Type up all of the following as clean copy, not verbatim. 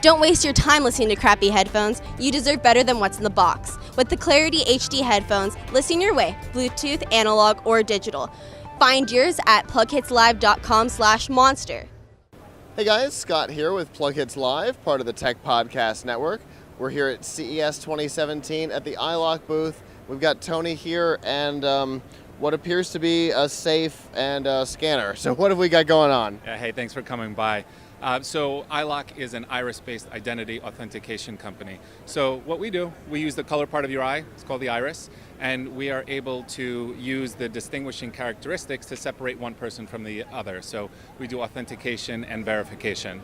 Don't waste your time listening to crappy headphones. You deserve better than what's in the box. With the Clarity HD headphones, listen your way, Bluetooth, analog, or digital. Find yours at PLUGHITZLive.com/monster. Hey guys, Scott here with PLUGHITZ Live, part of the Tech Podcast Network. We're here at CES 2017 at the EyeLock booth. We've got Tony here and what appears to be a safe and a scanner. So what have we got going on? Hey, thanks for coming by. So EyeLock is an iris-based identity authentication company. So what we do, we use the color part of your eye, it's called the iris, and we are able to use the distinguishing characteristics to separate one person from the other. So we do authentication and verification.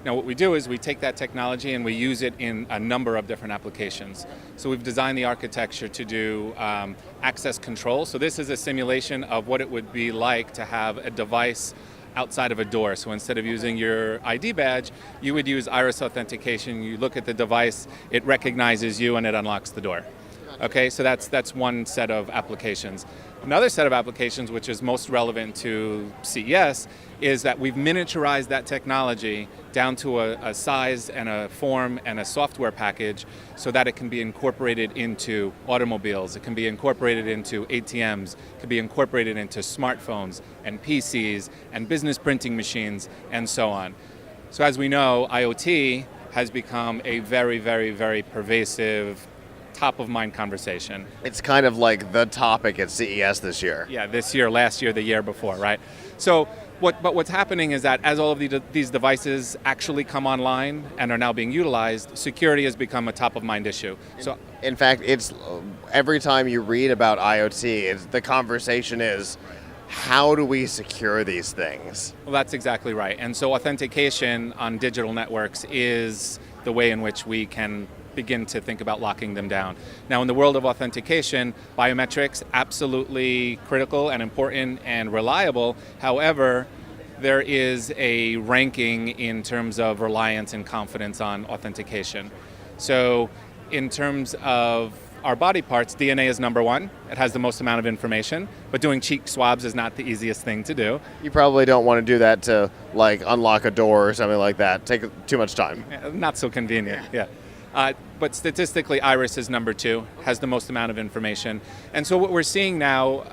Now what we do is we take that technology and we use it in a number of different applications. So we've designed the architecture to do access control. So this is a simulation of what it would be like to have a device outside of a door. So instead of using your ID badge, you would use iris authentication. You look at the device, it recognizes you and it unlocks the door. Okay, so that's one set of applications. Another set of applications, which is most relevant to CES, is that we've miniaturized that technology down to a size and a form and a software package so that it can be incorporated into automobiles, it can be incorporated into ATMs, it can be incorporated into smartphones and PCs and business printing machines and so on. So as we know, IoT has become a very, very, very pervasive top-of-mind conversation. It's kind of like the topic at CES this year. Yeah, this year, last year, the year before, right? So, what's happening is that as all of these devices actually come online and are now being utilized, security has become a top-of-mind issue. So, in fact, it's every time you read about IoT, the conversation is, how do we secure these things? Well, that's exactly right. And so authentication on digital networks is the way in which we can begin to think about locking them down. Now in the world of authentication, biometrics, absolutely critical and important and reliable. However, there is a ranking in terms of reliance and confidence on authentication. So in terms of our body parts, DNA is number one. It has the most amount of information, but doing cheek swabs is not the easiest thing to do. You probably don't want to do that to like unlock a door or something like that. Take too much time. Not so convenient, yeah. But statistically, iris is number two, has the most amount of information. And so what we're seeing now,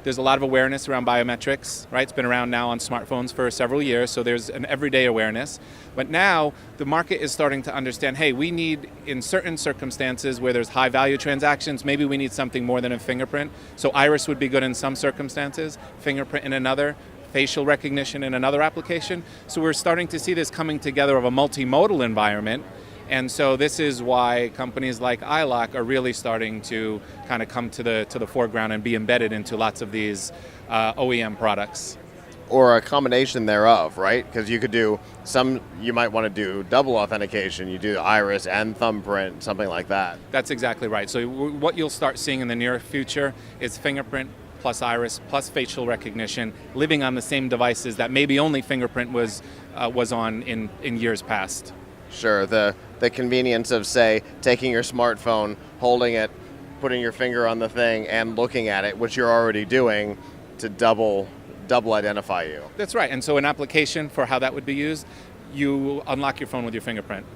there's a lot of awareness around biometrics, right? It's been around now on smartphones for several years, so there's an everyday awareness. But now the market is starting to understand, hey, we need, in certain circumstances where there's high value transactions, maybe we need something more than a fingerprint. So iris would be good in some circumstances, fingerprint in another, facial recognition in another application. So we're starting to see this coming together of a multimodal environment. And so this is why companies like EyeLock are really starting to kind of come to the foreground and be embedded into lots of these OEM products. Or a combination thereof, right? Because you could do you might want to do double authentication. You do iris and thumbprint, something like that. That's exactly right. So what you'll start seeing in the near future is fingerprint plus iris plus facial recognition living on the same devices that maybe only fingerprint was on in years past. Sure, the convenience of, say, taking your smartphone, holding it, putting your finger on the thing, and looking at it, which you're already doing, to double identify you. That's right, and so an application for how that would be used, you unlock your phone with your fingerprint.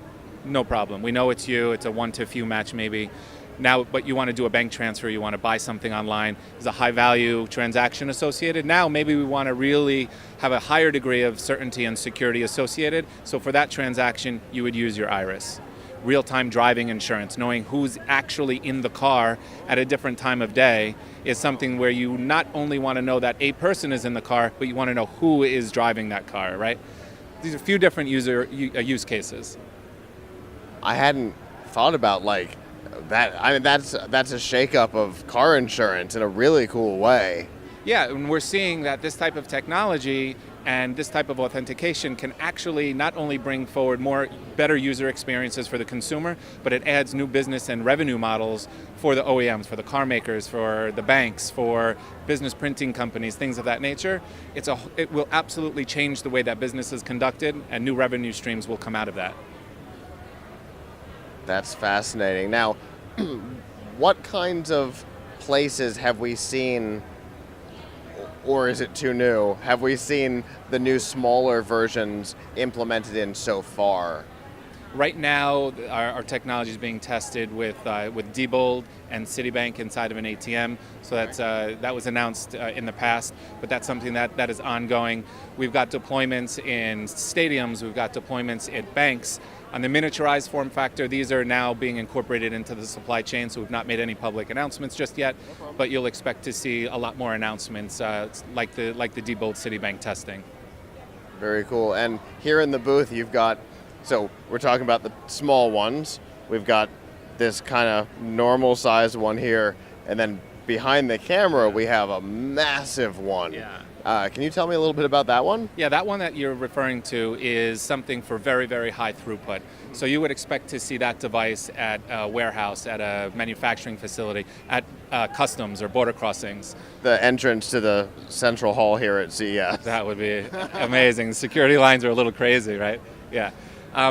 No problem. We know it's you, it's a one-to-few match maybe. Now, but you want to do a bank transfer, you want to buy something online, there's a high value transaction associated. Now maybe we want to really have a higher degree of certainty and security associated. So for that transaction, you would use your iris. Real-time driving insurance, knowing who's actually in the car at a different time of day is something where you not only want to know that a person is in the car, but you want to know who is driving that car, right? These are a few different use cases. I hadn't thought about like that. I mean, that's a shakeup of car insurance in a really cool way. Yeah, and we're seeing that this type of technology and this type of authentication can actually not only bring forward better user experiences for the consumer, but it adds new business and revenue models for the OEMs, for the car makers, for the banks, for business printing companies, things of that nature. It will absolutely change the way that business is conducted, and new revenue streams will come out of that. That's fascinating. Now, what kinds of places have we seen, or is it too new? Have we seen the new smaller versions implemented in so far? Right now, our technology is being tested with Diebold and Citibank inside of an ATM. So that was announced in the past, but that's something that is ongoing. We've got deployments in stadiums. We've got deployments at banks. On the miniaturized form factor, these are now being incorporated into the supply chain, so we've not made any public announcements just yet, but you'll expect to see a lot more announcements like the Diebold Citibank testing. Very cool. And here in the booth, you've got, so we're talking about the small ones. We've got this kind of normal sized one here, and then behind the camera, we have a massive one. Yeah. Can you tell me a little bit about that one? Yeah, that one that you're referring to is something for very, very high throughput. So you would expect to see that device at a warehouse, at a manufacturing facility, at customs or border crossings. The entrance to the central hall here at CES. That would be amazing. Security lines are a little crazy, right? Yeah.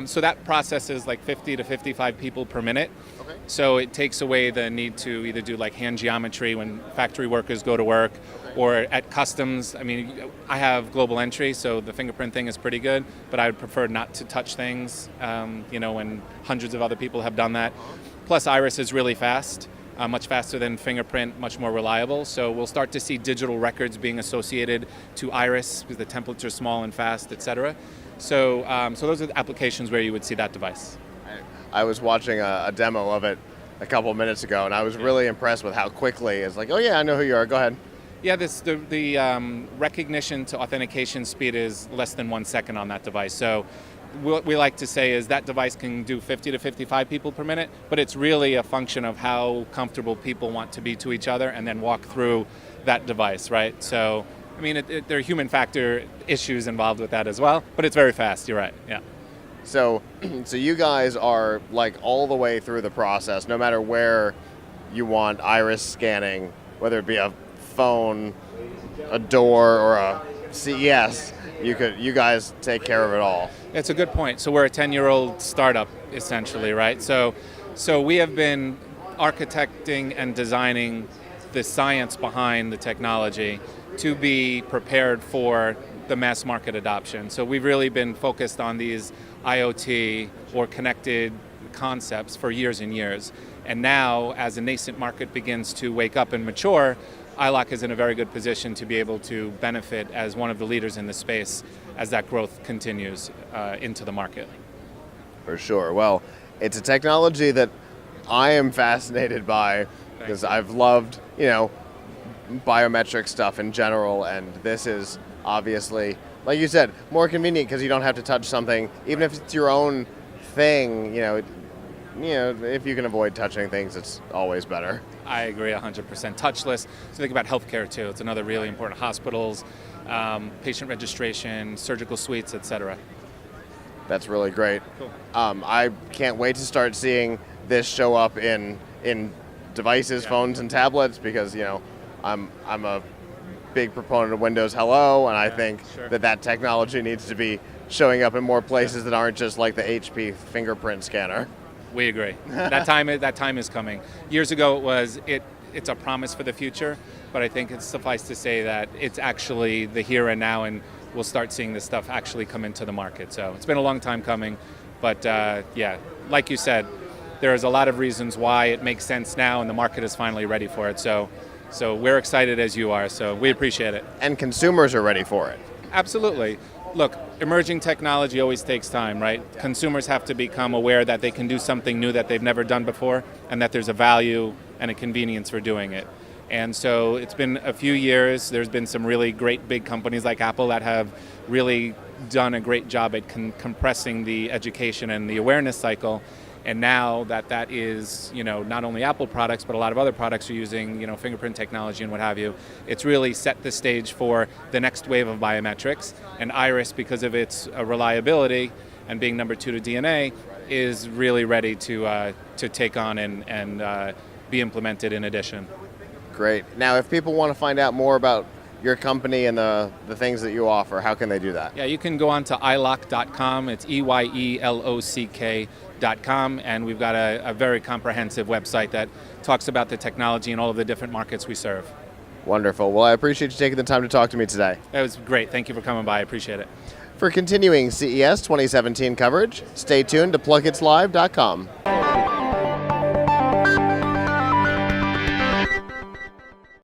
So that processes like 50 to 55 people per minute. Okay. So it takes away the need to either do like hand geometry when factory workers go to work, or at customs. I mean, I have global entry, so the fingerprint thing is pretty good, but I would prefer not to touch things, when hundreds of other people have done that. Plus, iris is really fast, much faster than fingerprint, much more reliable. So we'll start to see digital records being associated to iris because the templates are small and fast, etc. So those are the applications where you would see that device. I was watching a demo of it a couple of minutes ago, and I was really impressed with how quickly it's like, oh yeah, I know who you are, go ahead. Yeah, the recognition to authentication speed is less than 1 second on that device. So what we like to say is that device can do 50 to 55 people per minute, but it's really a function of how comfortable people want to be to each other and then walk through that device, right? So, I mean, there are human factor issues involved with that as well, but it's very fast, you're right, yeah. So you guys are like all the way through the process, no matter where you want iris scanning, whether it be a phone, a door, or a CES, you guys take care of it all. It's a good point. So we're a 10-year-old startup, essentially, right? So we have been architecting and designing the science behind the technology to be prepared for the mass market adoption. So we've really been focused on these IoT or connected concepts for years and years. And now, as a nascent market begins to wake up and mature, EyeLock is in a very good position to be able to benefit as one of the leaders in the space as that growth continues into the market. For sure. Well, it's a technology that I am fascinated by because I've loved, biometric stuff in general, and this is obviously, like you said, more convenient because you don't have to touch something, even if it's your own thing. If you can avoid touching things, it's always better. I agree 100%. Touchless. So think about healthcare too. It's another really important. Hospitals, patient registration, surgical suites, etc. That's really great. Cool. I can't wait to start seeing this show up in devices, phones, and tablets because I'm a big proponent of Windows Hello, and I think that technology needs to be showing up in more places that aren't just like the HP fingerprint scanner. We agree. That time is coming. Years ago, it's a promise for the future, but I think it's suffice to say that it's actually the here and now, and we'll start seeing this stuff actually come into the market. So it's been a long time coming, but like you said, there's a lot of reasons why it makes sense now, and the market is finally ready for it. So we're excited as you are, so we appreciate it. And consumers are ready for it. Absolutely. Look, emerging technology always takes time, right? Consumers have to become aware that they can do something new that they've never done before, and that there's a value and a convenience for doing it. And so it's been a few years. There's been some really great big companies like Apple that have really done a great job at compressing the education and the awareness cycle. And now that is, not only Apple products, but a lot of other products are using, fingerprint technology and what have you. It's really set the stage for the next wave of biometrics. And iris, because of its reliability and being number 2 to DNA, is really ready to take on and be implemented in addition. Great. Now, if people want to find out more about your company and the things that you offer, how can they do that? Yeah, you can go on to EyeLock.com. It's EYELOCK.com, and we've got a very comprehensive website that talks about the technology and all of the different markets we serve. Wonderful. Well, I appreciate you taking the time to talk to me today. That was great. Thank you for coming by. I appreciate it. For continuing CES 2017 coverage, stay tuned to PLUGHITZlive.com.